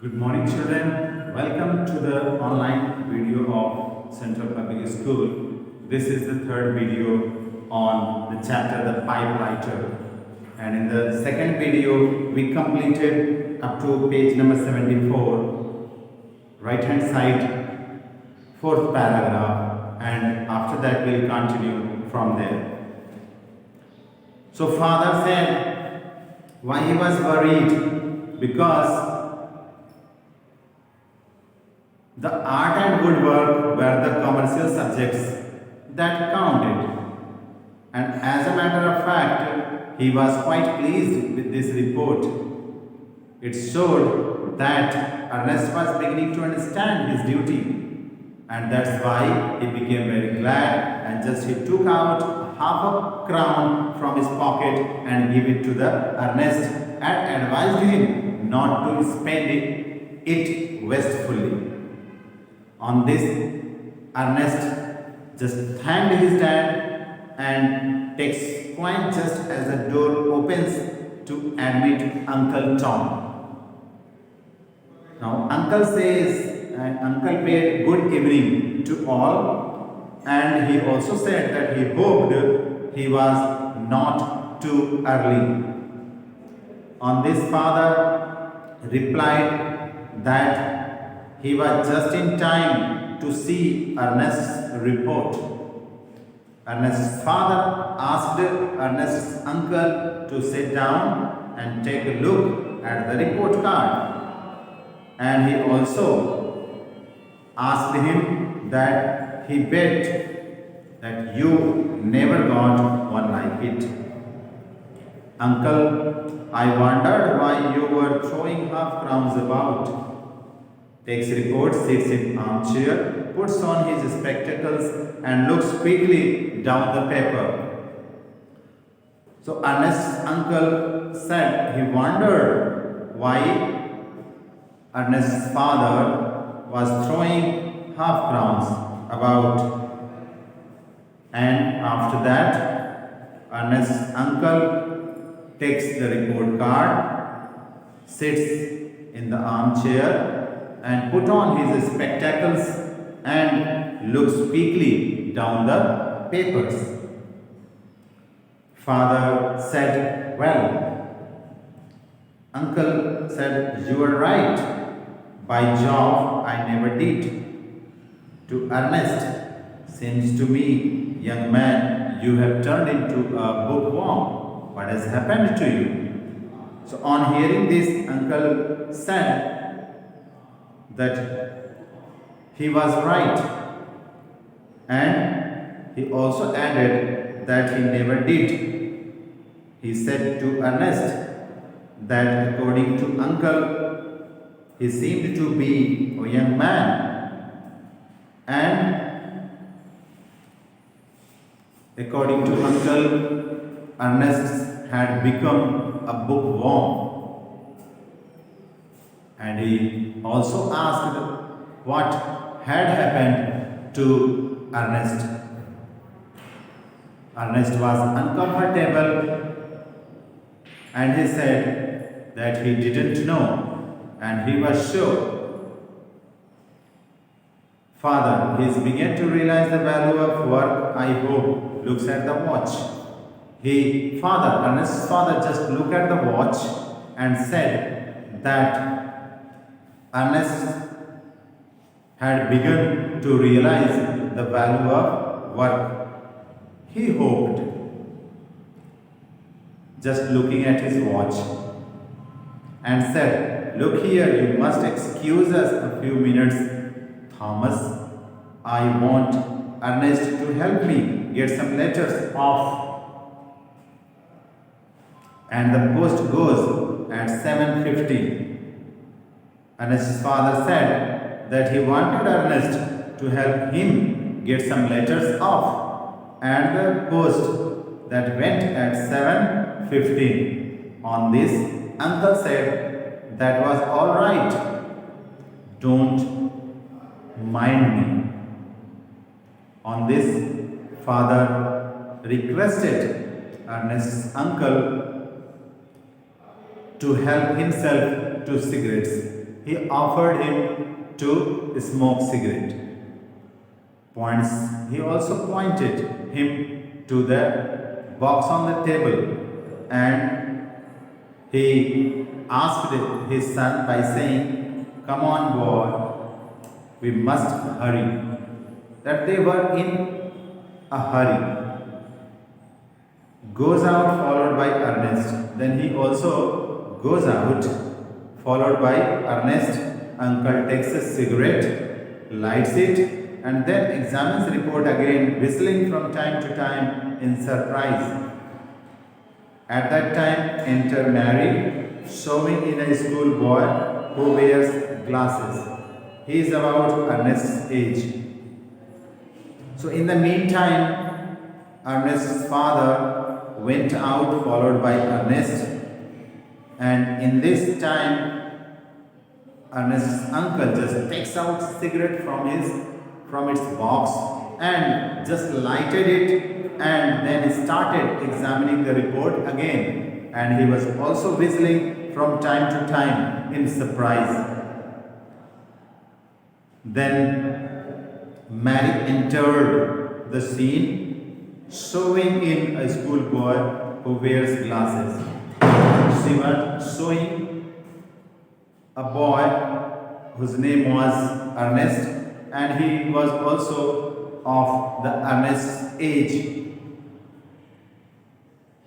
Good morning, children. Welcome to the online video of Central Public School. This is the third video on the chapter The Pipelighter. And in the second video, we completed up to page number 74, right hand side, fourth paragraph. And after that, we'll continue from there. So, father said why he was worried, because the art and woodwork were the commercial subjects that counted. And as a matter of fact, he was quite pleased with this report. It showed that Ernest was beginning to understand his duty. And that's why he became very glad, and just he took out half a crown from his pocket and gave it to the Ernest and advised him not to spend it wastefully. On this, Ernest just thanked his dad and takes coin just as the door opens to admit Uncle Tom. Now, Uncle says, and Uncle paid good evening to all, and he also said that he hoped he was not too early. On this, father replied that he was just in time to see Ernest's report. Ernest's father asked Ernest's uncle to sit down and take a look at the report card. And he also asked him that he bet that you never got one like it. Uncle, I wondered why you were throwing half crowns about. Takes report, sits in armchair, puts on his spectacles and looks quickly down the paper. So Ernest's uncle said he wondered why Ernest's father was throwing half crowns about. And after that, Ernest's uncle takes the report card, sits in the armchair and put on his spectacles and looks quickly down the papers. Father said, well, uncle said, you are right. By Jove, I never did. To Ernest, seems to me, young man, you have turned into a bookworm. What has happened to you? So on hearing this, uncle said that he was right, and he also added that he never did. He said to Ernest that according to uncle, he seemed to be a young man, and according to uncle, Ernest had become a bookworm. And he also asked what had happened to Ernest. Ernest was uncomfortable, and he said that he didn't know, and he was sure. Father, he began to realize the value of work, I hope, looks at the watch. Ernest's father just looked at the watch and said that Ernest had begun to realize the value of work. He hoped, just looking at his watch, and said, look here, you must excuse us a few minutes, Thomas. I want Ernest to help me get some letters off. And the post goes at 7:50. Ernest's father said that he wanted Ernest to help him get some letters off, and the post that went at 7:15. On this, uncle said that was all right. Don't mind me. On this, father requested Ernest's uncle to help himself to cigarettes. he offered him to smoke cigarette. Points. He also pointed him to the box on the table, and he asked his son by saying, "Come on, boy, we must hurry." That they were in a hurry. Goes out followed by Ernest. Then he also goes out followed by Ernest. Uncle takes a cigarette, lights it, and then examines the report again, whistling from time to time in surprise. At that time, enter Mary, showing in a schoolboy who wears glasses. He is about Ernest's age. So in the meantime, Ernest's father went out followed by Ernest, and in this time Ernest's uncle just takes out cigarette from its box and just lighted it, and then started examining the report again, and he was also whistling from time to time in surprise. Then Mary entered the scene, showing in a schoolboy who wears glasses. She was showing a boy whose name was Ernest, and he was also of the Ernest's age.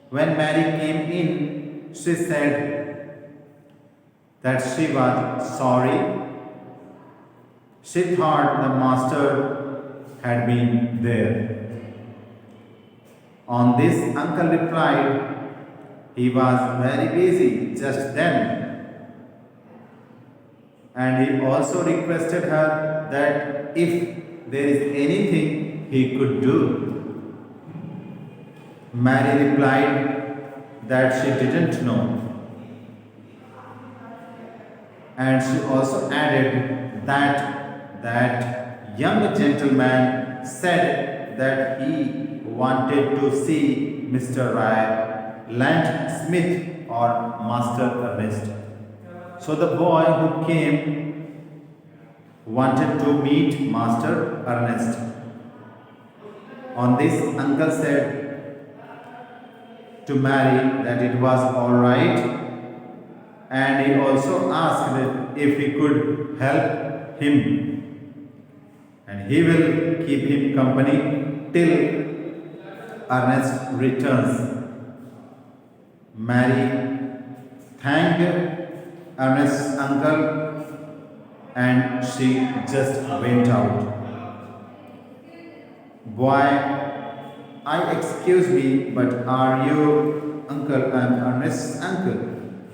When Mary came in, she said that she was sorry. She thought the master had been there. On this, uncle replied, he was very busy just then. And he also requested her that if there is anything he could do. Mary replied that she didn't know. And she also added that young gentleman said that he wanted to see Mr. Ryland Smith or Master Ernest. So the boy who came wanted to meet Master Ernest. On this, uncle said to Mary that it was all right, and he also asked if he could help him, and he will keep him company till Ernest returns. Mary thanked Ernest's uncle, and she just went out. Boy, I excuse me, but are you uncle? I am Ernest's uncle.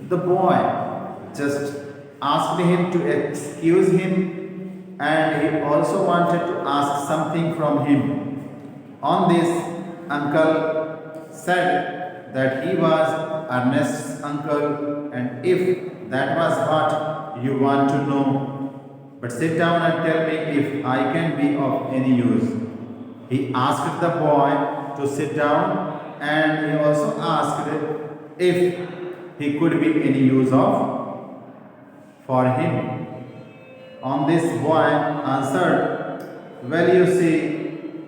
The boy just asked him to excuse him, and he also wanted to ask something from him. On this, uncle said that he was Ernest's uncle, and if that was what you want to know, but sit down and tell me if I can be of any use. He asked the boy to sit down, and he also asked if he could be any use of for him. On this, boy answered, well, you see,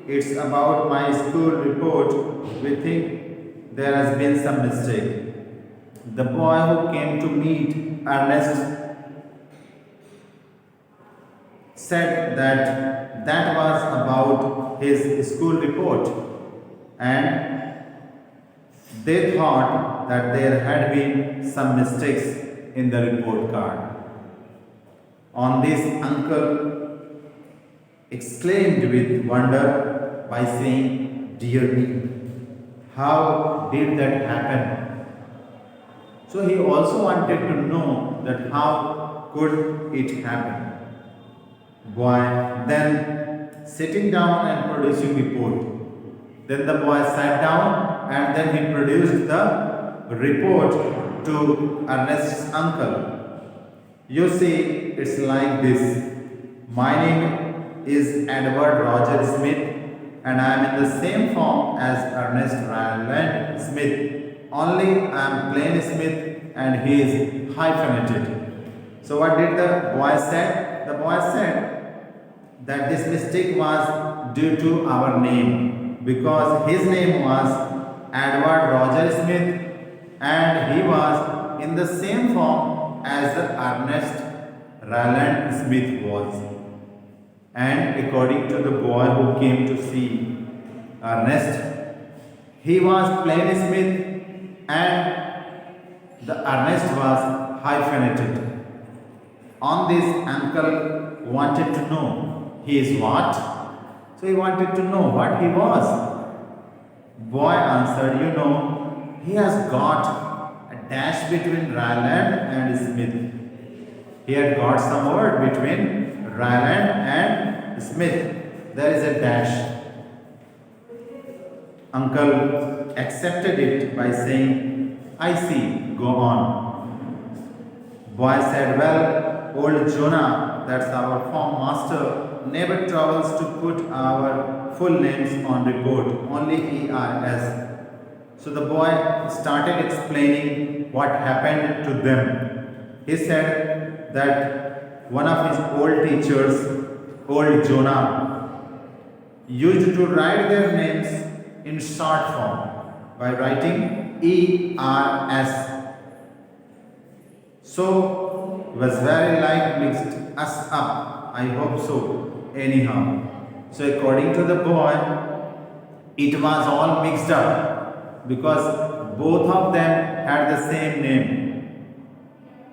it's about my school report. We think there has been some mistake. The boy who came to meet Ernest said that that was about his school report, and they thought that there had been some mistakes in the report card. On this, uncle exclaimed with wonder by saying, dear me, how did that happen? So he also wanted to know that how could it happen. Boy then sitting down and producing report. Then the boy sat down, and then he produced the report to Ernest's uncle. You see, it's like this. My name is Edward Roger Smith, and I am in the same form as Ernest Ryland Smith. Only I am plain Smith, and he is hyphenated. So what did the boy say? The boy said that this mistake was due to our name, because his name was Edward Roger Smith and he was in the same form as the Ernest Ryland Smith was. And according to the boy who came to see Ernest, he was plain Smith and the Ernest was hyphenated. On this, uncle wanted to know he is what? So he wanted to know what he was. Boy answered, you know, he has got a dash between Ryland and Smith. He had got some word between Ryland and Smith. There is a dash. Uncle accepted it by saying, I see, go on. Boy said, well, old Jonah, that's our form master, never troubles to put our full names on report, only ERS. So the boy started explaining what happened to them. He said that one of his old teachers, old Jonah, used to write their names in short form by writing ERS. So it was very like mixed us up. I hope so. Anyhow. So according to the boy, it was all mixed up because both of them had the same name.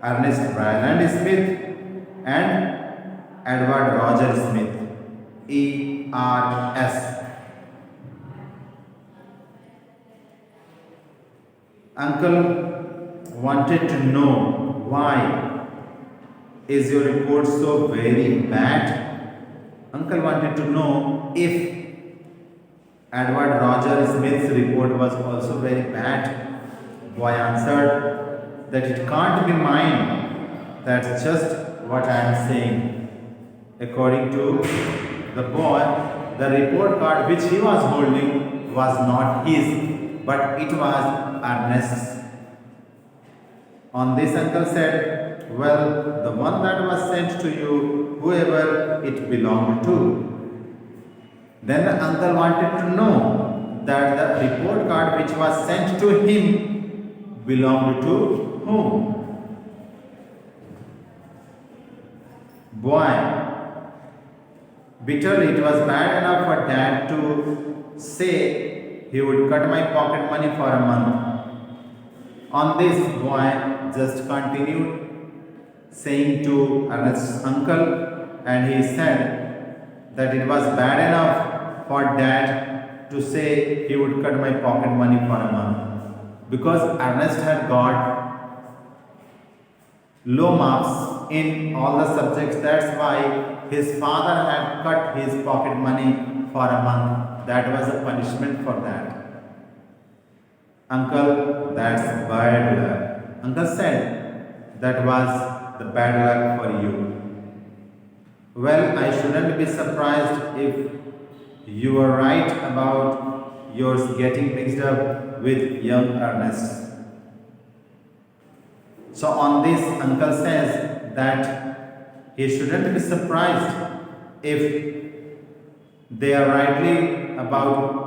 Ernest Ryland Smith and Edward Roger Smith. ERS. Uncle wanted to know why is your report so very bad. Uncle wanted to know if Edward Roger Smith's report was also very bad. Boy answered that it can't be mine. That's just what I am saying. According to the boy, the report card which he was holding was not his, but it was Ernest's. On this, uncle said, well, the one that was sent to you, whoever it belonged to. Then the uncle wanted to know that the report card which was sent to him belonged to whom? Boy, bitterly, it was bad enough for dad to say he would cut my pocket money for a month. On this, boy just continued saying to Ernest's uncle, and he said that it was bad enough for dad to say he would cut my pocket money for a month, because Ernest had got low marks in all the subjects. That's why his father had cut his pocket money for a month. That was a punishment for that. Uncle, that's bad luck. Uncle said, that was the bad luck for you. Well, I shouldn't be surprised if you were right about yours getting mixed up with young Ernest. So on this, uncle says that he shouldn't be surprised if they are rightly about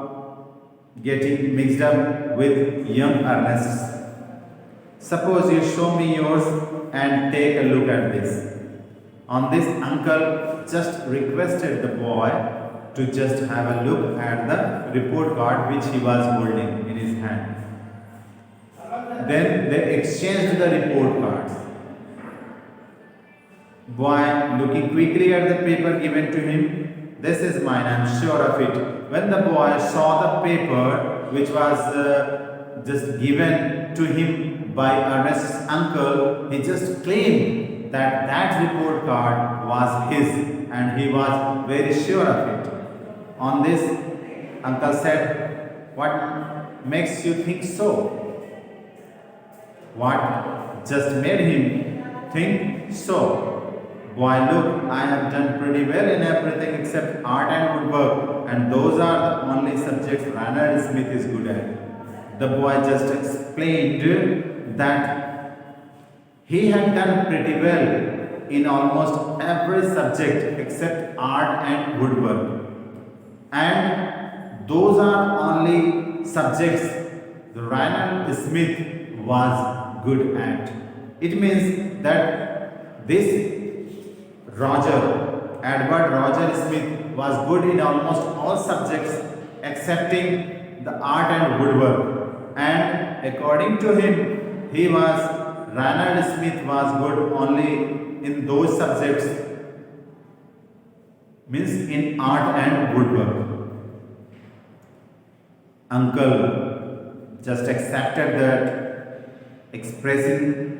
getting mixed up with young Ernest. Suppose you show me yours and take a look at this. On this, uncle just requested the boy to just have a look at the report card which he was holding in his hand. Then they exchanged the report cards. Boy, looking quickly at the paper given to him, this is mine, I am sure of it. When the boy saw the paper which was just given to him by Ernest's uncle, he just claimed that that report card was his, and he was very sure of it. On this, uncle said, what makes you think so? What just made him think so? Boy, look, I have done pretty well in everything except art and woodwork, and those are the only subjects Ronald Smith is good at. The boy just explained that he had done pretty well in almost every subject except art and woodwork. And those are only subjects the Reinald Smith was good at. It means that this Edward Roger Smith was good in almost all subjects excepting the art and woodwork. And according to him, Reinald Smith was good only in those subjects, means in art and woodwork. Uncle just accepted that, expressing,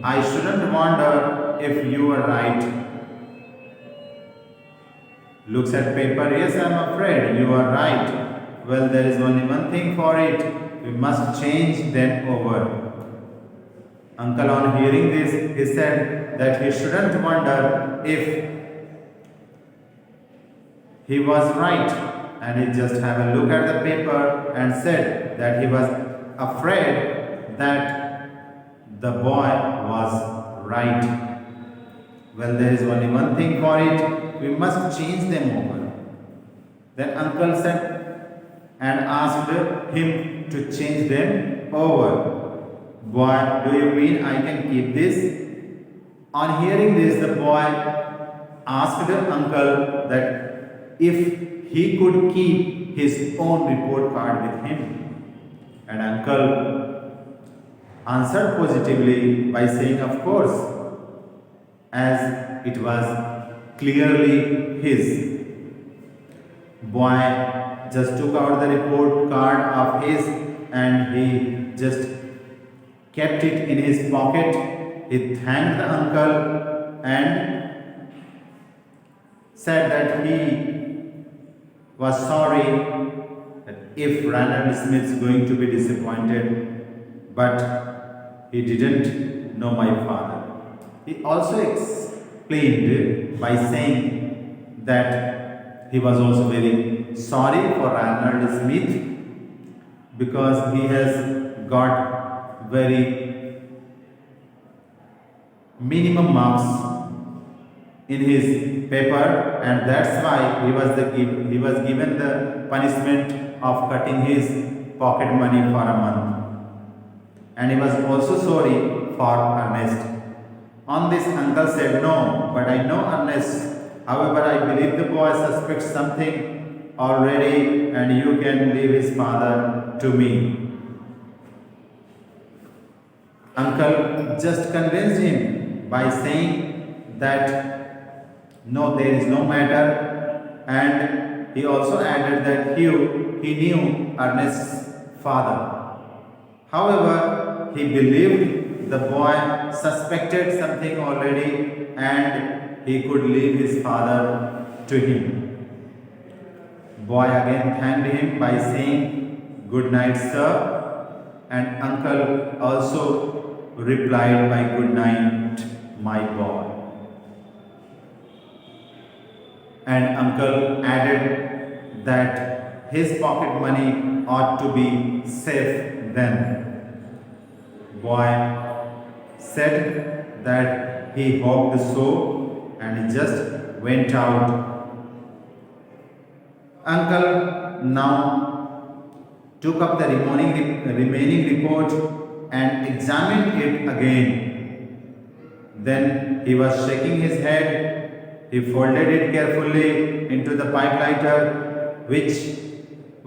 I shouldn't wonder if you are right. Looks at paper, yes, I am afraid you are right. Well, there is only one thing for it. We must change them over. Uncle, on hearing this, he said that he shouldn't wonder if he was right. And he just had a look at the paper and said that he was afraid that the boy was right. Well, there is only one thing for it. We must change them over. Then uncle said and asked him to change them over. Boy, do you mean I can keep this? On hearing this, the boy asked uncle that if he could keep his own report card with him. And uncle answered positively by saying, of course, as it was clearly his. Boy just took out the report card of his and he just kept it in his pocket. He thanked the uncle and said that he was sorry that if Reinald Smith is going to be disappointed, but he didn't know my father. He also explained by saying that he was also very sorry for Reinald Smith because he has got very minimum marks in his paper, and that's why he was given the punishment of cutting his pocket money for a month. And he was also sorry for Ernest. On this, uncle said, no, but I know Ernest. However, I believe the boy suspects something already and you can leave his father to me. Uncle just convinced him by saying that no, there is no matter, and he also added that he knew Ernest's father. However, he believed the boy suspected something already and he could leave his father to him. Boy again thanked him by saying, good night, sir, and uncle also replied by good night, my boy. And uncle added that his pocket money ought to be safe then. Boy said that he hoped so and he just went out. Uncle now took up the remaining report and examined it again. Then he was shaking his head. He folded it carefully into the pipe lighter, which